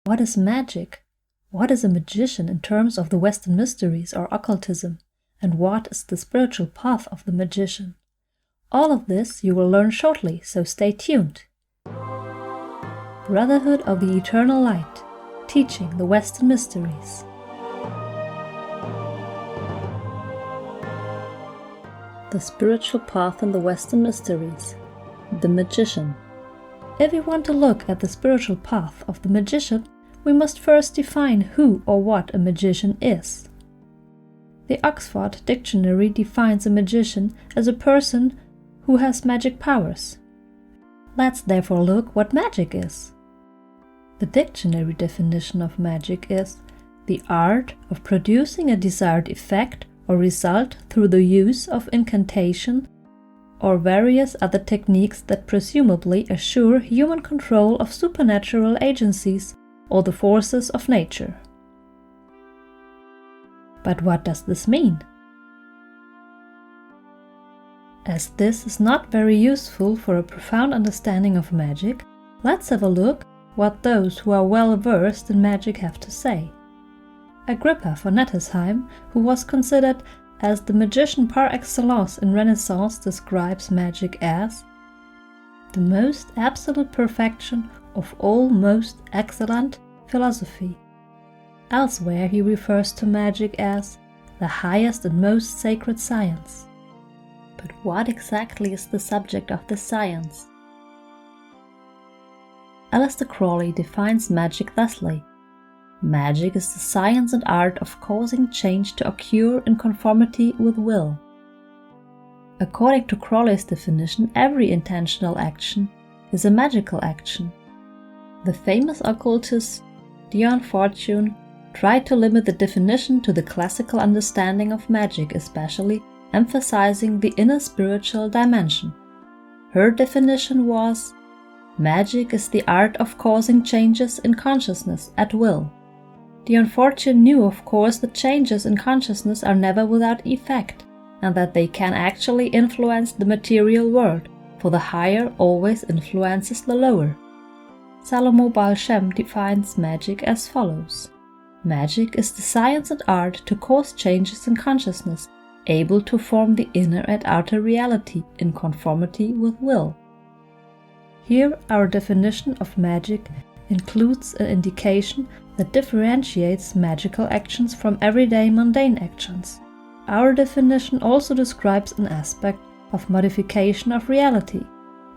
What is magic? What is a magician in terms of the Western mysteries or occultism? And what is the spiritual path of the magician? All of this you will learn shortly, so stay tuned. Brotherhood of the Eternal Light, teaching the Western mysteries. The spiritual path in the Western mysteries. The magician. If we want to look at the spiritual path of the magician, we must first define who or what a magician is. The Oxford Dictionary defines a magician as a person who has magic powers. Let's therefore look what magic is. The dictionary definition of magic is the art of producing a desired effect or result through the use of incantation or various other techniques that presumably assure human control of supernatural agencies or the forces of nature. But what does this mean? As this is not very useful for a profound understanding of magic, let's have a look what those who are well versed in magic have to say. Agrippa von Nettesheim, who was considered as the magician par excellence in Renaissance, describes magic as the most absolute perfection of all most excellent philosophy. Elsewhere he refers to magic as the highest and most sacred science. But what exactly is the subject of this science? Aleister Crowley defines magic thusly: magic is the science and art of causing change to occur in conformity with will. According to Crowley's definition, every intentional action is a magical action. The famous occultist Dion Fortune tried to limit the definition to the classical understanding of magic, especially emphasizing the inner spiritual dimension. Her definition was: magic is the art of causing changes in consciousness at will. Dion Fortune knew, of course, that changes in consciousness are never without effect, and that they can actually influence the material world, for the higher always influences the lower. Salomo Baal Shem defines magic as follows: magic is the science and art to cause changes in consciousness, able to form the inner and outer reality in conformity with will. Here our definition of magic includes an indication that differentiates magical actions from everyday mundane actions. Our definition also describes an aspect of modification of reality.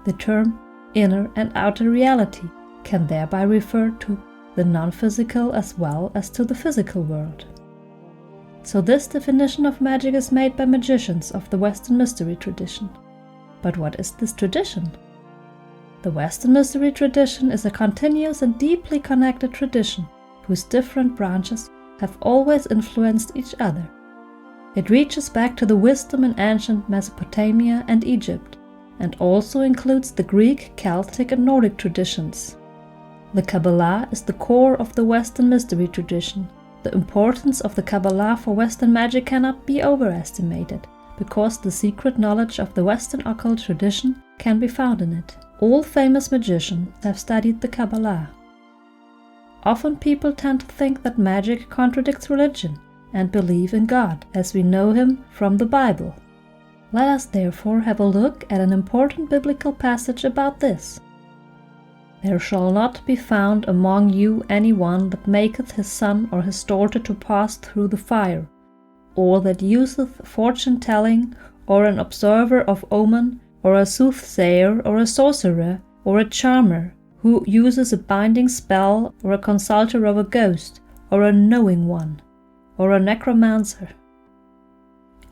The term inner and outer reality can thereby refer to the non-physical as well as to the physical world. So this definition of magic is made by magicians of the Western mystery tradition. But what is this tradition? The Western mystery tradition is a continuous and deeply connected tradition whose different branches have always influenced each other. It reaches back to the wisdom in ancient Mesopotamia and Egypt, and also includes the Greek, Celtic and Nordic traditions. The Qabbalah is the core of the Western mystery tradition. The importance of the Qabbalah for Western magic cannot be overestimated, because the secret knowledge of the Western occult tradition can be found in it. All famous magicians have studied the Qabbalah. Often people tend to think that magic contradicts religion and believe in God as we know him from the Bible. Let us therefore have a look at an important biblical passage about this. There shall not be found among you any one that maketh his son or his daughter to pass through the fire, or that useth fortune-telling, or an observer of omen, or a soothsayer, or a sorcerer, or a charmer, who uses a binding spell, or a consulter of a ghost, or a knowing one, or a necromancer.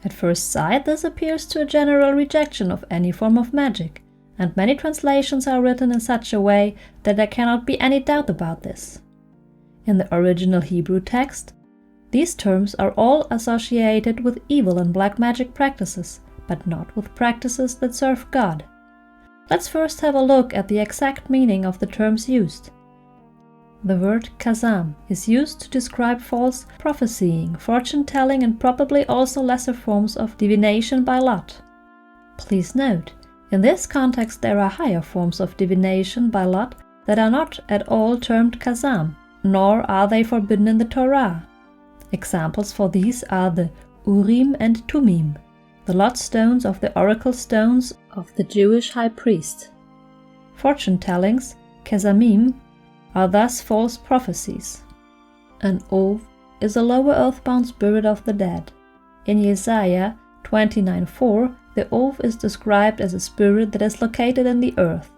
At first sight, this appears to a general rejection of any form of magic, and many translations are written in such a way that there cannot be any doubt about this. In the original Hebrew text, these terms are all associated with evil and black magic practices, but not with practices that serve God. Let's first have a look at the exact meaning of the terms used. The word kazam is used to describe false prophesying, fortune-telling and probably also lesser forms of divination by lot. Please note, in this context there are higher forms of divination by lot that are not at all termed kazam, nor are they forbidden in the Torah. Examples for these are the Urim and Tumim, the lot stones of the oracle stones of the Jewish high priest. Fortune-tellings, Kesamim, are thus false prophecies. An Ov is a lower earthbound spirit of the dead. In Isaiah 29:4, the Ov is described as a spirit that is located in the earth.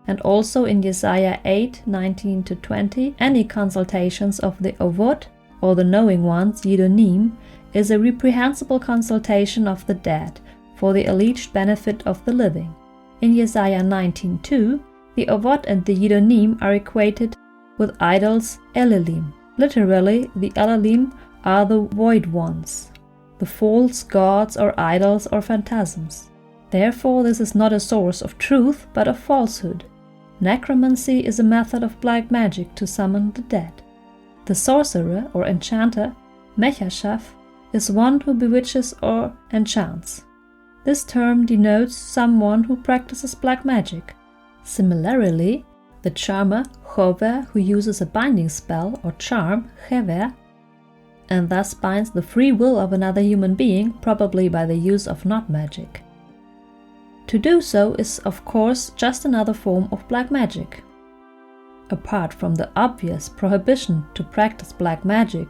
And also in Isaiah 8:19-20, any consultations of the Ovot, or the knowing ones, Yidonim, is a reprehensible consultation of the dead, for the alleged benefit of the living. In Isaiah 19:2, the Ovot and the Yidonim are equated with idols Elalim. Literally, the Elalim are the void ones, the false gods or idols or phantasms. Therefore, this is not a source of truth, but of falsehood. Necromancy is a method of black magic to summon the dead. The sorcerer or enchanter, Mechashav, is one who bewitches or enchants. This term denotes someone who practices black magic. Similarly, the charmer, Chover, who uses a binding spell or charm, Chever, and thus binds the free will of another human being, probably by the use of not magic. To do so is, of course, just another form of black magic. Apart from the obvious prohibition to practice black magic,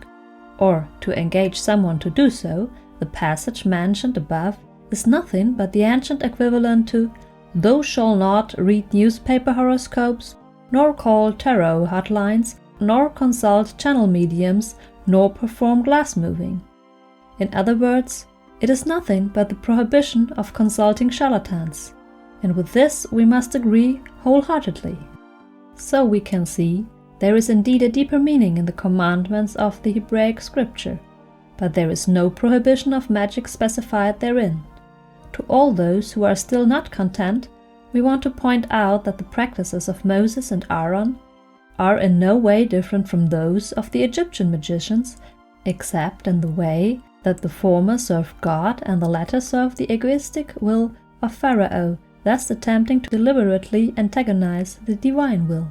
or to engage someone to do so, the passage mentioned above is nothing but the ancient equivalent to "Thou shalt not read newspaper horoscopes, nor call tarot hotlines, nor consult channel mediums, nor perform glass moving." In other words, it is nothing but the prohibition of consulting charlatans, and with this we must agree wholeheartedly. So we can see there is indeed a deeper meaning in the commandments of the Hebraic scripture, but there is no prohibition of magic specified therein. To all those who are still not content, we want to point out that the practices of Moses and Aaron are in no way different from those of the Egyptian magicians, except in the way that the former served God and the latter served the egoistic will of Pharaoh, thus attempting to deliberately antagonize the divine will.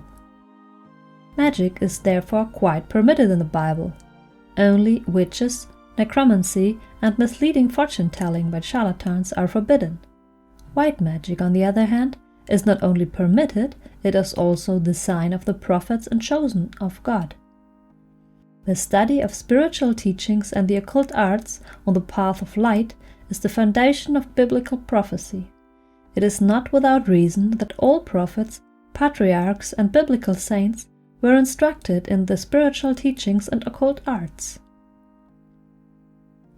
Magic is therefore quite permitted in the Bible. Only witches, necromancy, and misleading fortune-telling by charlatans are forbidden. White magic, on the other hand, is not only permitted, it is also the sign of the prophets and chosen of God. The study of spiritual teachings and the occult arts on the path of light is the foundation of biblical prophecy. It is not without reason that all prophets, patriarchs, and biblical saints were instructed in the spiritual teachings and occult arts.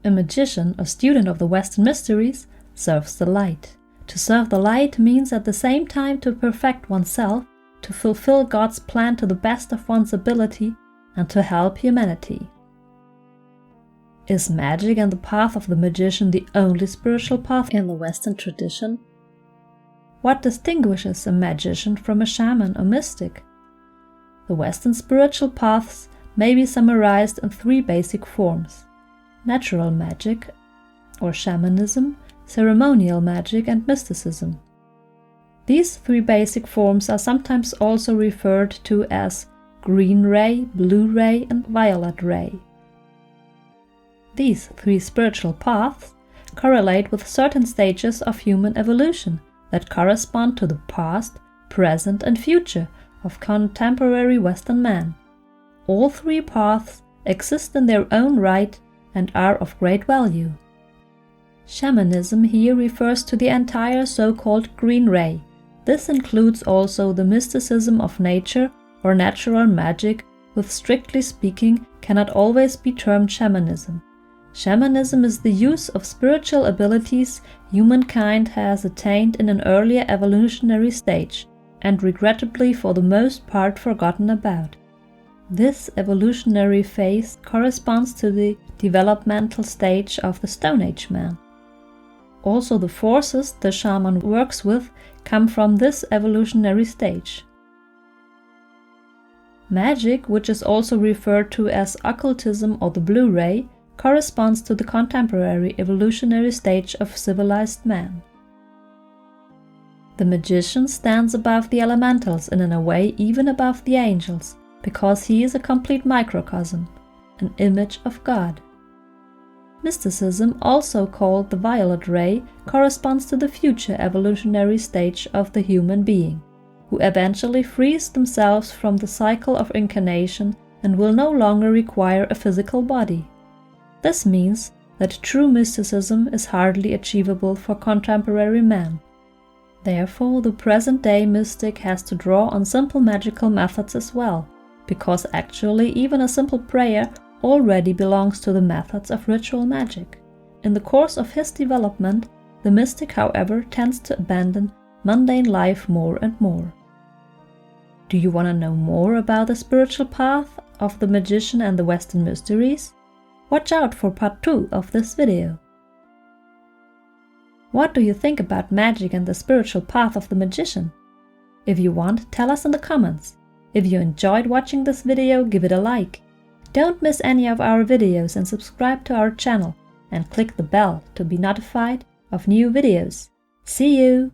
A magician or student of the Western mysteries serves the light. To serve the light means at the same time to perfect oneself, to fulfill God's plan to the best of one's ability, and to help humanity. Is magic and the path of the magician the only spiritual path in the Western tradition? What distinguishes a magician from a shaman or mystic? The Western spiritual paths may be summarized in three basic forms: natural magic, or shamanism, ceremonial magic, and mysticism. These three basic forms are sometimes also referred to as green ray, blue ray, and violet ray. These three spiritual paths correlate with certain stages of human evolution that correspond to the past, present, and future of contemporary Western man. All three paths exist in their own right and are of great value. Shamanism here refers to the entire so-called green ray. This includes also the mysticism of nature or natural magic, which strictly speaking cannot always be termed shamanism. Shamanism is the use of spiritual abilities humankind has attained in an earlier evolutionary stage, and regrettably for the most part forgotten about. This evolutionary phase corresponds to the developmental stage of the Stone Age man. Also, the forces the shaman works with come from this evolutionary stage. Magic, which is also referred to as occultism or the blue ray, corresponds to the contemporary evolutionary stage of civilized man. The magician stands above the elementals and in a way even above the angels, because he is a complete microcosm, an image of God. Mysticism, also called the violet ray, corresponds to the future evolutionary stage of the human being, who eventually frees themselves from the cycle of incarnation and will no longer require a physical body. This means that true mysticism is hardly achievable for contemporary man. Therefore, the present-day mystic has to draw on simple magical methods as well, because actually even a simple prayer already belongs to the methods of ritual magic. In the course of his development, the mystic, however, tends to abandon mundane life more and more. Do you want to know more about the spiritual path of the magician and the Western mysteries? Watch out for part 2 of this video. What do you think about magic and the spiritual path of the magician? If you want, tell us in the comments. If you enjoyed watching this video, give it a like. Don't miss any of our videos and subscribe to our channel and click the bell to be notified of new videos. See you!